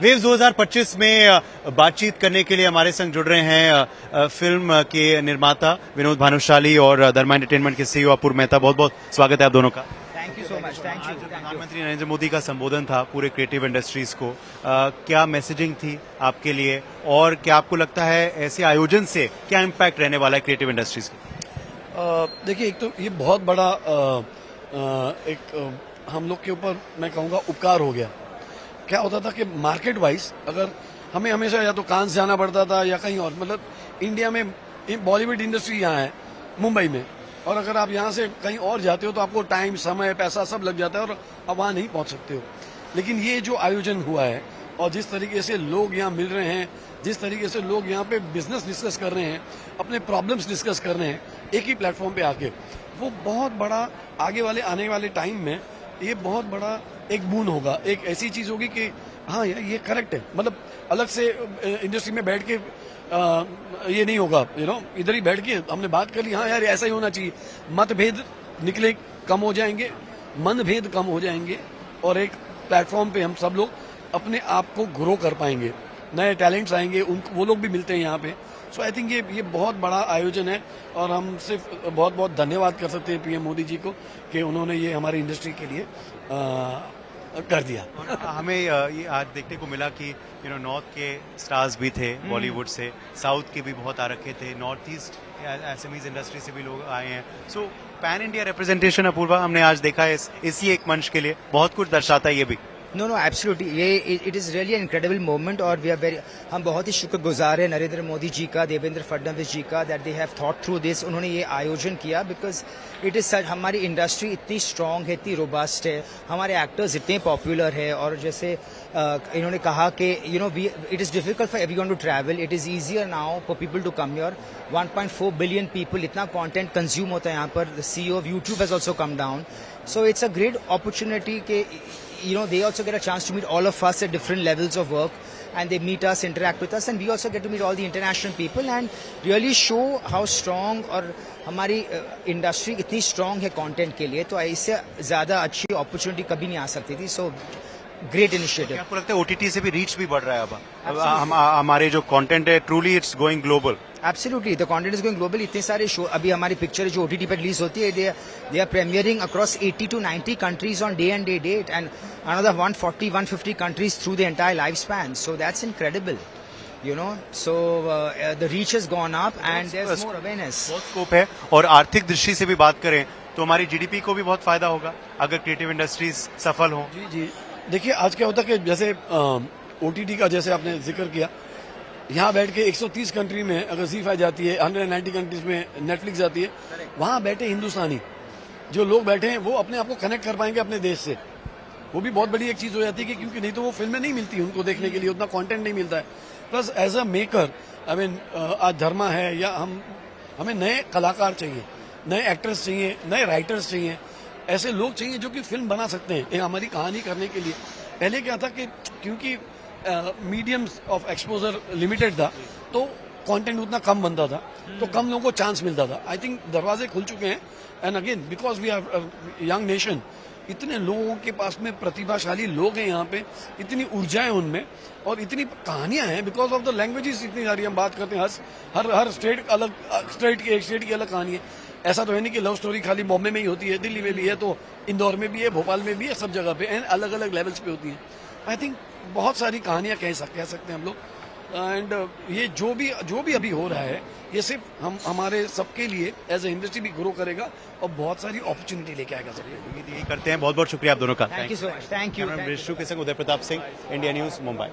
Waves 2025 में बातचीत करने के लिए हमारे संग जुड़ रहे हैं फिल्म के निर्माता विनोद भानुशाली और धर्मा एंटरटेनमेंट के सीईओ अपूर्व मेहता। बहुत बहुत स्वागत है आप दोनों का। Thank you so much. Thank you. प्रधानमंत्री नरेंद्र मोदी का संबोधन था पूरे क्रिएटिव इंडस्ट्रीज को, क्या मैसेजिंग थी आपके लिए और क्या आपको लगता है ऐसे आयोजन से क्या इम्पैक्ट रहने वाला है क्रिएटिव इंडस्ट्रीज का? देखिए, एक तो ये बहुत बड़ा एक हम लोग के ऊपर मैं कहूँगा उपकार हो गया। क्या होता था कि मार्केट वाइज अगर हमें हमेशा या तो कान से जाना पड़ता था या कहीं और, मतलब इंडिया में बॉलीवुड इंडस्ट्री यहाँ है मुंबई में, और अगर आप यहाँ से कहीं और जाते हो तो आपको टाइम, समय, पैसा सब लग जाता है और आप वहाँ नहीं पहुँच सकते हो। लेकिन ये जो आयोजन हुआ है और जिस तरीके से लोग यहाँ मिल रहे हैं, जिस तरीके से लोग यहाँ पे बिजनेस डिस्कस कर रहे हैं, अपने प्रॉब्लम्स डिस्कस कर रहे हैं एक ही प्लेटफॉर्म पे आके, वो बहुत बड़ा आने वाले टाइम में ये बहुत बड़ा एक बून होगा। एक ऐसी चीज होगी कि हाँ यार ये करेक्ट है, मतलब अलग से इंडस्ट्री में बैठ के ये नहीं होगा, इधर ही बैठ के हमने बात कर ली, हाँ यार ऐसा ही होना चाहिए। मतभेद निकले कम हो जाएंगे, मनभेद कम हो जाएंगे और एक प्लेटफॉर्म पे हम सब लोग अपने आप को ग्रो कर पाएंगे, नए टैलेंट्स आएंगे, वो लोग भी मिलते हैं यहाँ पे। सो आई थिंक ये बहुत बड़ा आयोजन है और हम सिर्फ बहुत बहुत धन्यवाद कर सकते हैं पीएम मोदी जी को कि उन्होंने ये हमारी इंडस्ट्री के लिए कर दिया। हमें ये आज देखने को मिला कि नॉर्थ के स्टार्स भी थे, बॉलीवुड से, साउथ के भी बहुत आ रखे थे, नॉर्थ ईस्ट एसएमईज इंडस्ट्री से भी लोग आए हैं। सो पैन इंडिया रिप्रेजेंटेशन अपूर्वा हमने आज देखा है इसी एक मंच के लिए, बहुत कुछ दर्शाता है ये भी। नो एब्सोल्युटली, ये it is really incredible moment और हम बहुत ही शुक्रगुजार हैं नरेंद्र मोदी जी का, देवेंद्र फडणवीस जी का, that they have thought through this. उन्होंने ये आयोजन किया बिकॉज इट इज़ सच, हमारी इंडस्ट्री इतनी स्ट्रांग है, इतनी रोबस्ट है, हमारे एक्टर्स इतने पॉपुलर है और जैसे इन्होंने कहा कि it is difficult for everyone to travel, it is easier now for people to come here. 1.4 billion people, इतना कंटेंट कंज्यूम होता है यहाँ पर। The CEO of YouTube has also come down, so it's a great opportunity के they also get a chance to meet all of us at different levels of work, and they meet us, interact with us, and we also get to meet all the international people and really show how strong और हमारी industry इतनी strong है content के लिए। तो इससे ज्यादा अच्छी अपॉर्चुनिटी कभी नहीं आ सकती थी। So great initiative. आपको लगता है OTT से भी रीच भी बढ़ रहा है अब हमारे जो कंटेंट है, truly it's going global? Absolutely, the content is going global. इतने सारे शो, अभी हमारी पिक्चर जो OTT पर रिलीज होती है, they are premiering across 80 to 90 countries on day and date and another 140-150 countries through the entire life span. So that's incredible, so the reach has gone up and there's more awareness. बहुत scope है और आर्थिक दृष्टि से भी बात करें तो हमारी GDP को भी बहुत फायदा होगा अगर क्रिएटिव इंडस्ट्रीज सफल हो। जी, देखिए आज क्या होता है कि जैसे OTT का जैसे आपने जिक्र किया, यहाँ बैठ के 130 कंट्री में अगर ZEE5 जाती है, 190 कंट्रीज में नेटफ्लिक्स जाती है, वहाँ बैठे हिंदुस्तानी जो लोग बैठे हैं वो अपने आप को कनेक्ट कर पाएंगे अपने देश से। वो भी बहुत बड़ी एक चीज हो जाती है कि क्योंकि नहीं तो वो फिल्में नहीं मिलती उनको देखने के लिए, उतना कंटेंट नहीं मिलता है। प्लस एज अ मेकर आज धर्मा है या हमें नए कलाकार चाहिए, नए एक्टर्स चाहिए, नए राइटर्स चाहिए, ऐसे लोग चाहिए जो कि फिल्म बना सकते हैं एक हमारी कहानी करने के लिए। पहले क्या था कि क्योंकि मीडियम्स ऑफ एक्सपोजर लिमिटेड था तो कंटेंट उतना कम बनता था, तो कम लोगों को चांस मिलता था। आई थिंक दरवाजे खुल चुके हैं and again because we are young nation, इतने लोगों के पास में प्रतिभाशाली लोग हैं यहाँ पे, इतनी ऊर्जा है उनमें और इतनी कहानियां हैं बिकॉज ऑफ द लैंग्वेजेस इतनी सारी हम बात करते हैं। हर स्टेट अलग, एक स्टेट की अलग कहानी है। ऐसा तो है नहीं कि लव स्टोरी खाली बॉम्बे में ही होती है, दिल्ली में भी है तो इंदौर में भी है, भोपाल में भी है, सब जगह पे एंड अलग अलग लेवल्स पे होती है। आई थिंक बहुत सारी कहानियां कह सकते हैं हम लोग एंड ये जो भी अभी हो रहा है ये सिर्फ हमारे सबके लिए एज ए इंडस्ट्री भी ग्रो करेगा और बहुत सारी अपॉर्चुनिटी लेके आएगा सबके। उम्मीद यही करते हैं। बहुत बहुत शुक्रिया आप दोनों का। Thank you so much. Thank you. Vishnu के संग उदय प्रताप सिंह, इंडिया न्यूज, मुंबई।